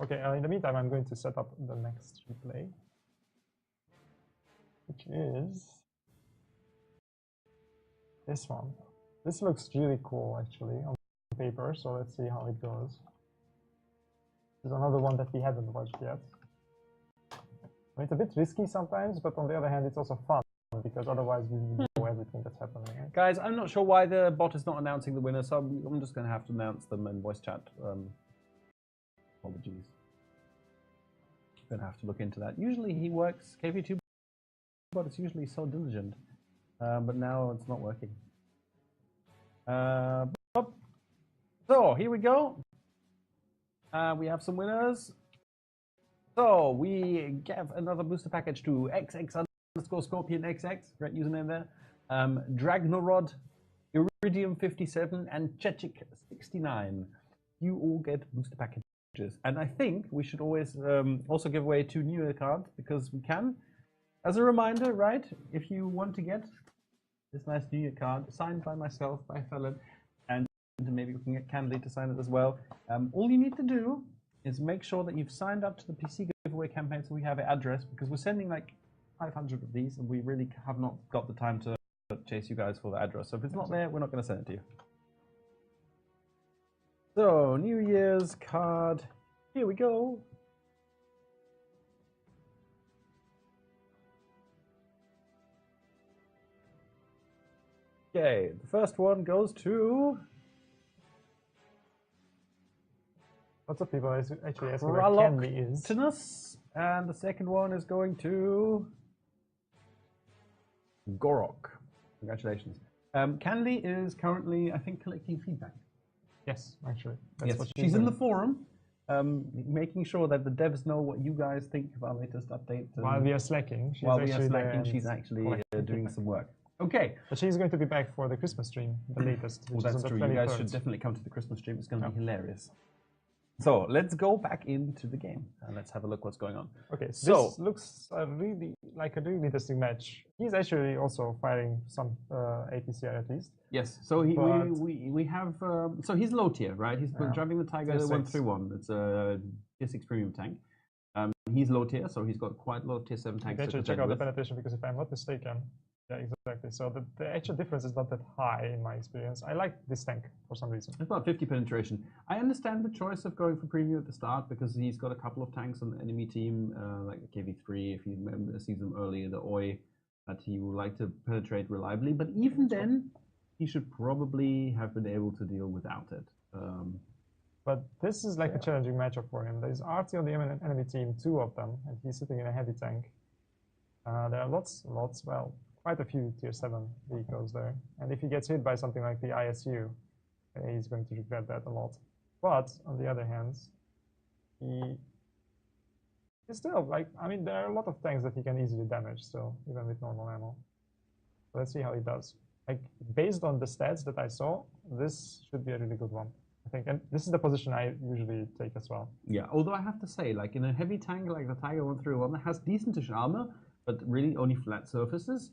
Okay, in the meantime, I'm going to set up the next replay, which is this one. This looks really cool, actually, on paper, so let's see how it goes. There's another one that we haven't watched yet. It's a bit risky sometimes, but on the other hand, it's also fun, because otherwise we know everything that's happening. Right? Guys, I'm not sure why the bot is not announcing the winner, so I'm just going to have to announce them in voice chat. Apologies. Going to have to look into that. Usually he works, KV2, but it's usually so diligent. But now it's not working. So, here we go. We have some winners. So, we give another booster package to XX_ScorpionXX, great username there. Dragnarod, Iridium57, and Chechik69. You all get booster packages. And I think we should always also give away 2 New Year cards, because we can. As a reminder, right, if you want to get this nice New Year card signed by myself, by Felon, and maybe we can get Candy to sign it as well. All you need to do is make sure that you've signed up to the PC giveaway campaign, so we have an address, because we're sending like 500 of these, and we really have not got the time to chase you guys for the address. So if it's not there, we're not going to send it to you. So, New Year's card, here we go. Okay, the first one goes to... Lots of people actually asking where Candy is. And the second one is going to... Gorok. Congratulations. Candy is currently, I think, collecting feedback. Yes, actually. That's yes, what she's in the forum, making sure that the devs know what you guys think of our latest update. While we are slacking, she's actually doing some work. Okay. But she's going to be back for the Christmas stream, the latest. Well, that's true. You guys should definitely come to the Christmas stream. It's going to be hilarious. So let's go back into the game and let's have a look what's going on. Okay, so this looks really like a really interesting match. He's actually also firing some APCR at least. Yes, so we have so he's low tier, right? He's driving the Tiger 131. It's a tier 6 premium tank. He's low tier, so he's got quite a lot of tier 7 tanks. Actually, check out the penetration, because if I'm not mistaken, yeah, exactly. So the actual difference is not that high in my experience. I like this tank for some reason. It's about 50 penetration. I understand the choice of going for premium at the start, because he's got a couple of tanks on the enemy team, like the KV3, if he sees them early, the OI, that he would like to penetrate reliably. But even then, he should probably have been able to deal without it. But this is like a challenging matchup for him. There's RT on the enemy team, 2 of them, and he's sitting in a heavy tank. There are well, quite a few tier 7 vehicles there. And if he gets hit by something like the ISU, he's going to regret that a lot. But on the other hand, he's still like, I mean, there are a lot of tanks that he can easily damage still, even with normal ammo. So let's see how he does. Like, based on the stats that I saw, this should be a really good one, I think. And this is the position I usually take as well. Yeah, although I have to say, like in a heavy tank like the Tiger 131 that has decentish armor, but really only flat surfaces,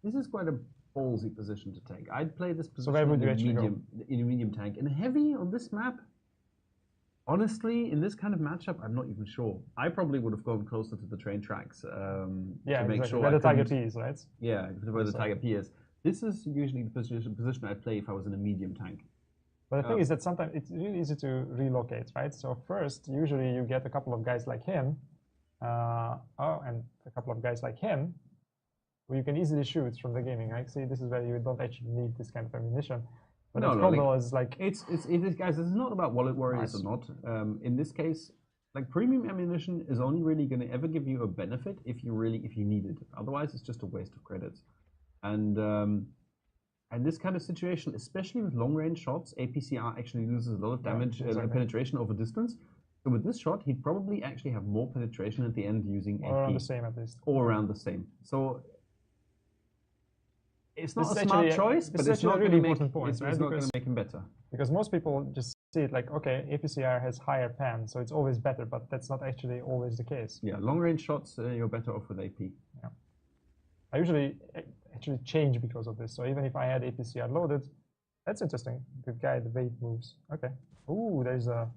this is quite a ballsy position to take. I'd play this position in a medium tank. In a heavy on this map, honestly, in this kind of matchup, I'm not even sure. I probably would have gone closer to the train tracks to make sure where the Tiger P is, right? Yeah, where the Tiger P is. This is usually the position I'd play if I was in a medium tank. But the thing is that sometimes it's really easy to relocate, right? So first, usually you get a couple of guys like him, and a couple of guys like him, who you can easily shoot from the gaming, right? See, this is where you don't actually need this kind of ammunition. But the problem is like guys, this is not about wallet warriors or not. In this case, like premium ammunition is only really going to ever give you a benefit if you need it. Otherwise, it's just a waste of credits. And this kind of situation, especially with long range shots, APCR actually loses a lot of damage and penetration over distance. So with this shot, he'd probably actually have more penetration at the end using AP. Or around the same, at least. Or around the same. So it's not a smart choice, but it's not going to make him better. Because most people just see it like, okay, APCR has higher pan, so it's always better, but that's not actually always the case. Yeah, long range shots, you're better off with AP. Yeah. I usually actually change because of this. So even if I had APCR loaded, that's interesting. Good guy, the weight moves. Okay. Ooh, there's a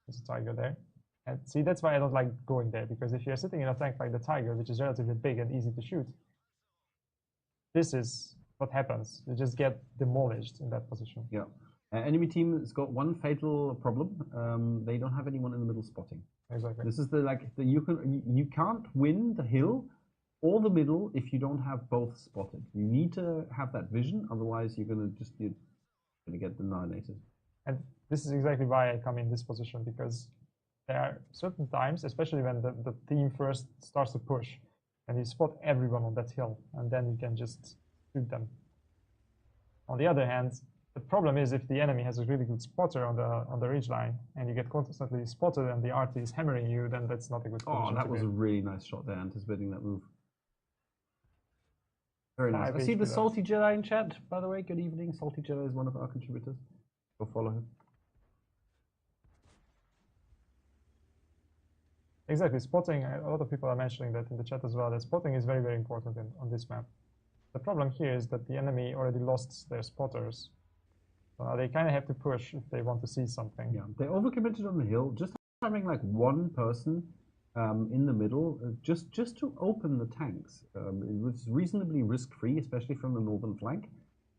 There's a Tiger there. And see, that's why I don't like going there, because if you're sitting in a tank like the Tiger, which is relatively big and easy to shoot, this is what happens. You just get demolished in that position. Yeah. Enemy team has got one fatal problem. They don't have anyone in the middle spotting. Exactly. This is you can't win the hill or the middle if you don't have both spotted. You need to have that vision, otherwise you're gonna get annihilated. And this is exactly why I come in this position, because there are certain times, especially when the team first starts to push, and you spot everyone on that hill, and then you can just shoot them. On the other hand, the problem is if the enemy has a really good spotter on the ridge line, and you get constantly spotted, and the RT is hammering you, then that's not a good position. Oh, that was a really nice shot there, anticipating that move. Very nice. I see the Salty Jedi in chat, by the way. Good evening. Salty Jedi is one of our contributors. Go follow him. Exactly, spotting, a lot of people are mentioning that in the chat as well, that spotting is very, very important on this map. The problem here is that the enemy already lost their spotters. They kind of have to push if they want to see something. Yeah, they overcommitted on the hill. Just having like one person in the middle, just to open the tanks, it was reasonably risk-free, especially from the northern flank,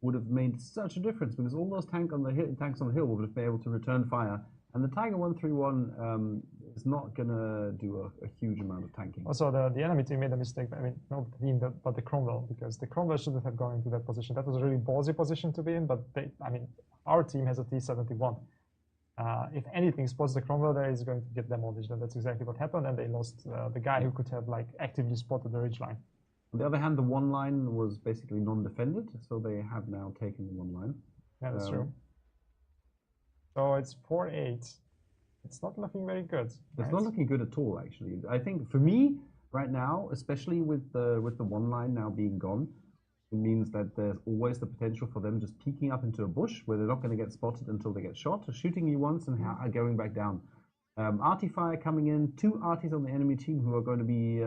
would have made such a difference, because all those tanks on the hill would have been able to return fire, and the Tiger 131 is not gonna do a huge amount of tanking. Also, the enemy team made a mistake. I mean, not the team, but the Cromwell, because the Cromwell shouldn't have gone into that position. That was a really ballsy position to be in, but our team has a T-71. If anything spots the Cromwell there, is going to get demolished, and that's exactly what happened, and they lost the guy who could have like actively spotted the ridgeline. On the other hand, the one line was basically non-defended, so they have now taken the one line. Yeah, that's true. So it's 4-8. It's not looking very good. It's not looking good at all, actually. I think for me, right now, especially with the one line now being gone, it means that there's always the potential for them just peeking up into a bush where they're not going to get spotted until they get shot, shooting you once and going back down. Arty fire coming in, 2 Arties on the enemy team who are going to be,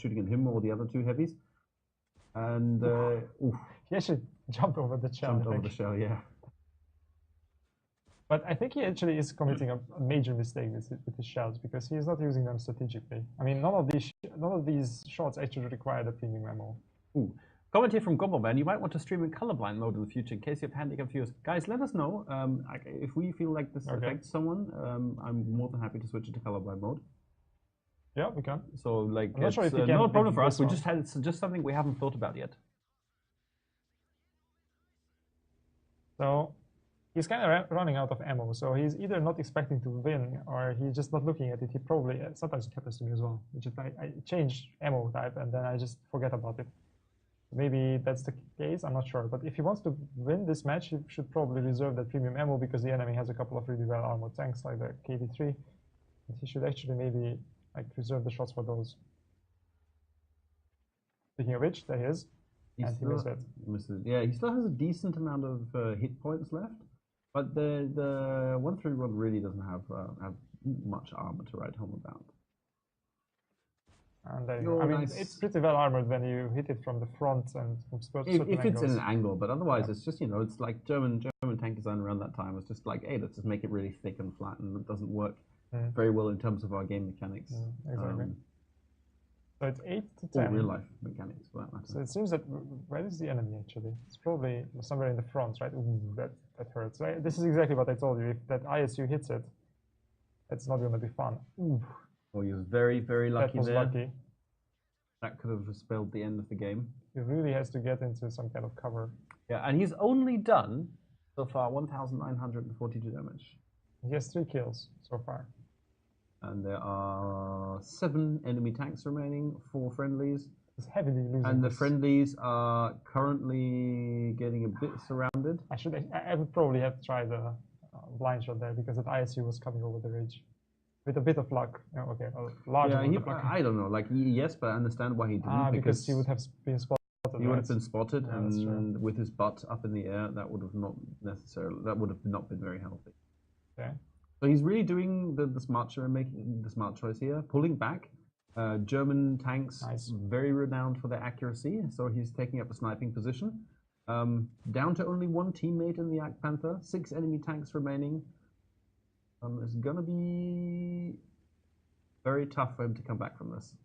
shooting at him or the other 2 heavies. And, he actually jumped over the shell. Jumped over the shell, yeah. But I think he actually is committing a major mistake with his shells, because he is not using them strategically. I mean, none of these shots actually require the premium ammo. Ooh. Comment here from Gobbleman, you might want to stream in colorblind mode in the future in case you have handicapped viewers. Guys, let us know. If we feel like this affects someone, I'm more than happy to switch it to colorblind mode. Yeah, we can. So, like, I'm not sure if you can not a problem for us. It's just something we haven't thought about yet. So, he's kind of running out of ammo, so he's either not expecting to win, or he's just not looking at it. He probably, sometimes it happens to me as well, which is I change ammo type and then I just forget about it. Maybe that's the case, I'm not sure. But if he wants to win this match, he should probably reserve that premium ammo, because the enemy has a couple of really well armored tanks like the KV-3. And he should actually maybe like reserve the shots for those. Speaking of which, there he is. And he missed it. Yeah, he still has a decent amount of hit points left. But the 131 really doesn't have much armor to write home about. And there you go. I mean, it's pretty well armored when you hit it from the front and from certain angles. If it's in an angle, but otherwise it's just, it's like German tank design around that time was just like, hey, let's just make it really thick and flat, and it doesn't work very well in terms of our game mechanics. Exactly. So it's 8-10. Or real life mechanics, for that matter. So it seems that, where is the enemy actually? It's probably somewhere in the front, right? Ooh, that hurts. Right? This is exactly what I told you. If that ISU hits it, it's not going to be fun. Ooh. Oh, he was very, very lucky that was there. Lucky. That could have spelled the end of the game. He really has to get into some kind of cover. Yeah, and he's only done, so far, 1,942 damage. He has 3 kills so far. And there are 7 enemy tanks remaining, 4 friendlies. He's heavily losing. And the friendlies are currently getting a bit surrounded. I would probably have tried the blind shot there, because that ISU was coming over the ridge. With a bit of luck. Okay, a large amount of luck. I don't know. Like, yes, but I understand why he didn't. Because he would have been spotted. He would have been spotted, and with his butt up in the air, that would have not been very healthy. Okay. So he's really doing the smart choice, making the smart choice here, pulling back. German tanks, very renowned for their accuracy, so he's taking up a sniping position. Down to only 1 teammate in the Jagdpanther, 6 enemy tanks remaining. It's gonna be very tough for him to come back from this.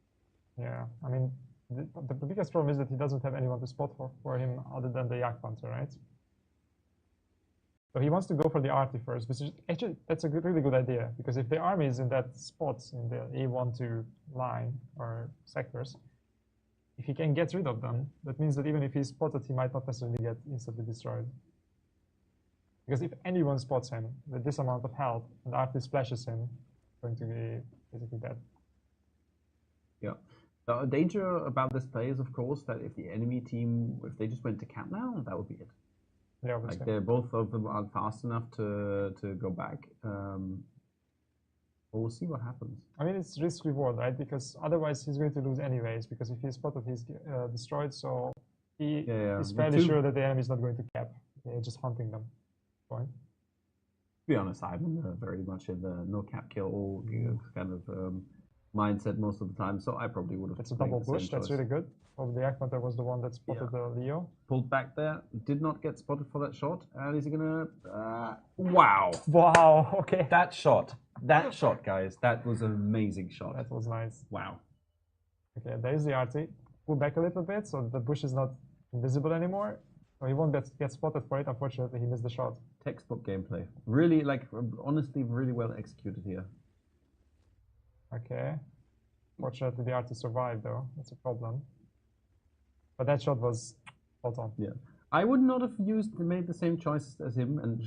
Yeah, I mean, the biggest problem is that he doesn't have anyone to spot for him other than the Jagdpanther, right? So he wants to go for the arty first, which is actually that's a really good idea, because if the army is in that spot in the A12 line or sectors, if he can get rid of them, that means that even if he's spotted, he might not necessarily get instantly destroyed. Because if anyone spots him with this amount of health and arty splashes him, going to be basically dead. Yeah. The danger about this play is, of course, that if the enemy team, if they just went to camp now, that would be it. Yeah, obviously. Like they're both of them aren't fast enough to go back. But we'll see what happens. I mean, it's risk reward, right? Because otherwise he's going to lose anyways. Because if he's spotted, he's destroyed. So he is fairly sure that the enemy is not going to cap. They're just hunting them. Fine. To be honest, I'm very much in the no cap kill kind of mindset most of the time. So I probably would have. It's a double push. That's really good. Probably the Jagdpanther was the one that spotted the Leo. Pulled back there. Did not get spotted for that shot. And is he gonna? Wow! Wow. Okay. That shot, guys. That was an amazing shot. That was nice. Wow. Okay, there's the arty. Pull back a little bit so the bush is not invisible anymore. So he won't get spotted for it. Unfortunately, he missed the shot. Textbook gameplay. Really, like, honestly, really well executed here. Okay. Fortunately, the arty survived, though. That's a problem. But that shot was spot on. Yeah. I would not have made the same choices as him and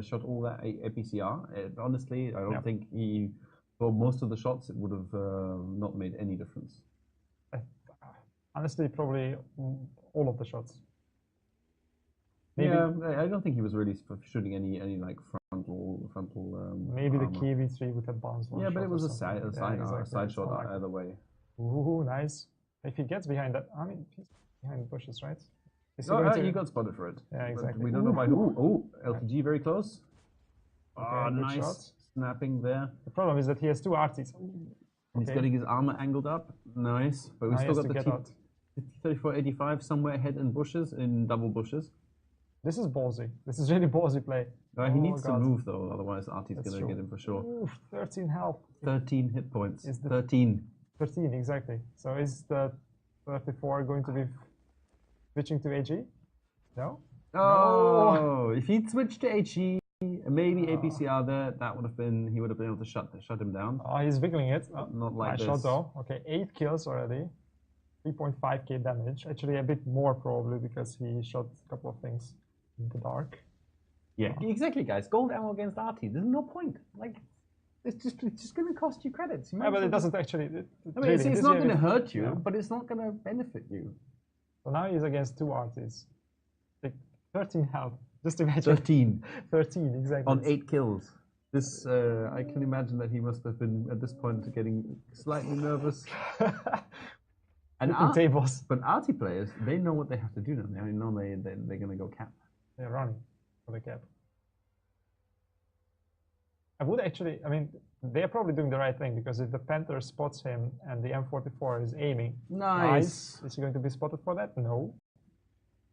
shot all that APCR. Honestly, I don't think for most of the shots, it would have not made any difference. Honestly, probably all of the shots. Maybe. Yeah, I don't think he was really shooting any like frontal. Maybe the KV3 would have bounced one. Yeah, but it was a side exactly. shot either way. Ooh, nice. If he gets behind that, I mean, he's behind the bushes, right? He got spotted for it. Yeah, exactly. We don't know by who. Oh, LTG very close. Okay, nice shot. Snapping there. The problem is that he has two arties. He's getting his armor angled up. Nice, but we still got the 3485 somewhere ahead in bushes, in double bushes. This is ballsy. This is really ballsy play. He needs to move though, otherwise Arty's going to get him for sure. Ooh, 13 health. 13 hit points. 13. 13, exactly. So is the 34 going to be switching to AG? No? Oh, no. If he'd switched to HE, maybe APCR there, that would have been, he would have been able to shut him down. Oh, he's wiggling it. Not like this. Shot though. Okay, 8 kills already. 3.5k damage. Actually, a bit more probably because he shot a couple of things in the dark. Yeah, exactly, guys. Gold ammo against Arty. There's no point. Like, it's just going to cost you credits. Yeah, but it doesn't actually. I mean, it's not going to hurt you, but it's not going to benefit you. So now he's against two arties. Like 13 health. Just imagine. 13. 13, exactly. On 8 kills. This, I can imagine that he must have been at this point getting slightly nervous. And tables. But Arty players, they know what they have to do now. They know they're going to go cap. They're running for the cap. I would actually, I mean, they're probably doing the right thing, because if the Panther spots him and the M44 is aiming, nice. Is he going to be spotted for that? No.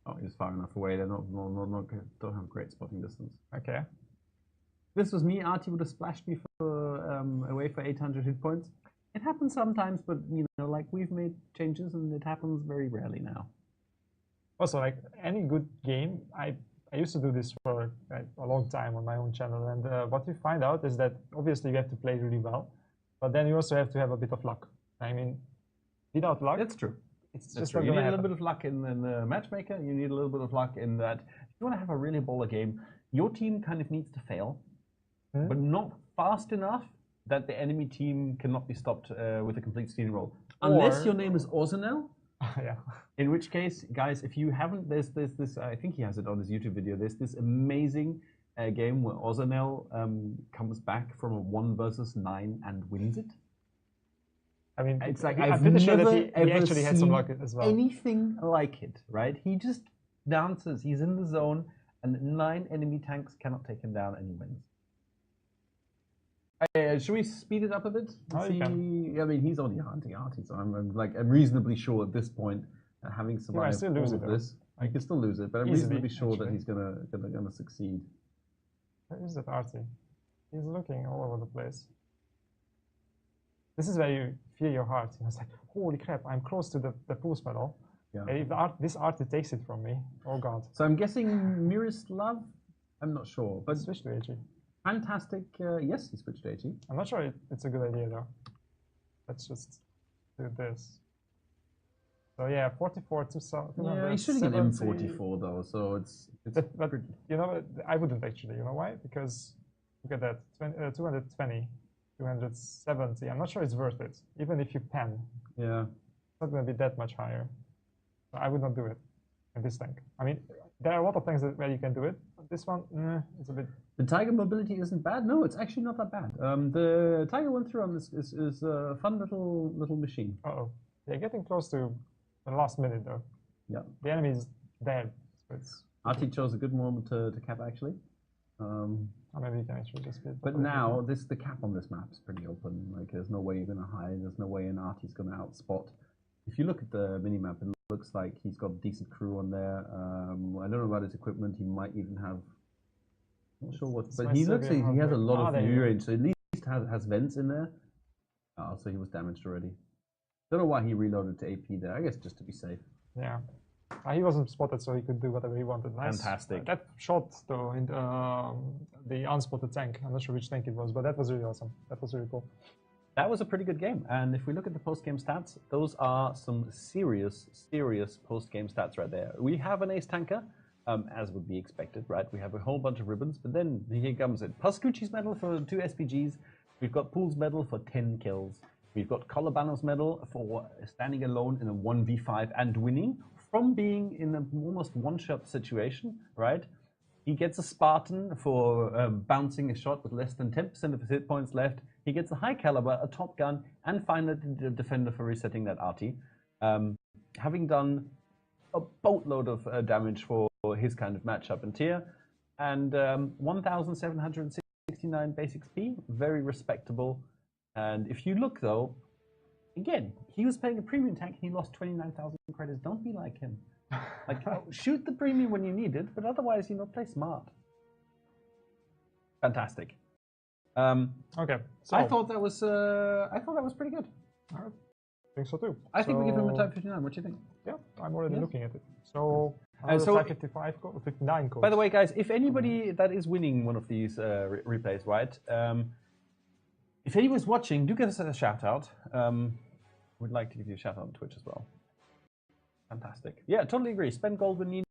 Oh, he's far enough away. They don't have great spotting distance. Okay. This was me. Arty would have splashed me away for 800 hit points. It happens sometimes, but you know, like, we've made changes, and it happens very rarely now. Also, like any good game, I used to do this for a long time on my own channel, and what you find out is that obviously you have to play really well, but then you also have to have a bit of luck. I mean, without luck, that's true. It's just true. You need a little bit of luck in the matchmaker. You need a little bit of luck in that if you want to have a really baller game, your team kind of needs to fail, but not fast enough that the enemy team cannot be stopped with a complete steamroll. Unless your name is Ozanel. Yeah. In which case, guys, if you haven't, there's this, I think he has it on his YouTube video, there's this amazing game where Ozanel comes back from a 1 versus 9 and wins it. I mean, it's like, I'm pretty sure that he actually had some luck as well. Anything like it, right? He just dances, he's in the zone, and 9 enemy tanks cannot take him down, and he wins. Should we speed it up a bit? Oh, you can. I mean, he's only hunting Arty, so I'm reasonably sure at this point, having survived all of this, I can still lose it, but I'm reasonably sure that he's gonna succeed. Where is that Arty? He's looking all over the place. This is where you feel your heart. It's like, holy crap, I'm close to the pulse medal. Yeah. And if this arty takes it from me, oh god. So I'm guessing Miroslav? I'm not sure, but Switch to AG. fantastic. Yes, he switched to AG. I'm not sure it's a good idea though. Let's just do this. So yeah, 44 to Yeah, he's shooting an M44 though, so it's but you know, I wouldn't actually. You know why? Because look at that, 220, 270. I'm not sure it's worth it. Even if you pen, yeah. it's not going to be that much higher. So I would not do it in this tank. I mean, there are a lot of tanks where you can do it. But this one, it's a bit. The Tiger mobility isn't bad. No, it's actually not that bad. The Tiger 1-3 is a fun little machine. Uh-oh. They're getting close to the last minute though. Yeah. The enemy is dead. So it's. Artie chose a good moment to cap actually. Or maybe you can actually just beat. But now the cap on this map is pretty open. Like there's no way you're gonna hide. There's no way an Artie's gonna outspot. If you look at the minimap, it looks like he's got a decent crew on there. I don't know about his equipment. He might even have. Not sure what, but he looks like he has a lot of view range. So at least has vents in there. Oh, so he was damaged already. Don't know why he reloaded to AP there. I guess just to be safe. Yeah. He wasn't spotted, so he could do whatever he wanted. Nice. Fantastic. That shot, though, in the unspotted tank. I'm not sure which tank it was, but that was really awesome. That was really cool. That was a pretty good game. And if we look at the post-game stats, those are some serious post-game stats right there. We have an ace tanker, as would be expected, right? We have a whole bunch of ribbons, but then here comes it. Pascucci's medal for 2 SPGs. We've got Pool's medal for 10 kills. We've got Colabano's medal for standing alone in a 1v5 and winning from being in an almost one-shot situation, right? He gets a Spartan for bouncing a shot with less than 10% of his hit points left. He gets a high caliber, a top gun, and finally the defender for resetting that arty. Having done a boatload of damage for his kind of matchup and tier, and 1,769 basic XP, very respectable. And if you look though, again, he was playing a premium tank and he lost 29,000 credits. Don't be like him. Like, shoot the premium when you need it, but otherwise, play smart. Fantastic. Okay, so I thought that was pretty good. I think so too. I think we give him a type 59. What do you think? Yeah, I'm already looking at it. So, so 59 codes. By the way, guys, if anybody that is winning one of these replays, right? If anyone's watching, do give us a shout out. We'd like to give you a shout out on Twitch as well. Fantastic. Yeah, totally agree. Spend gold when you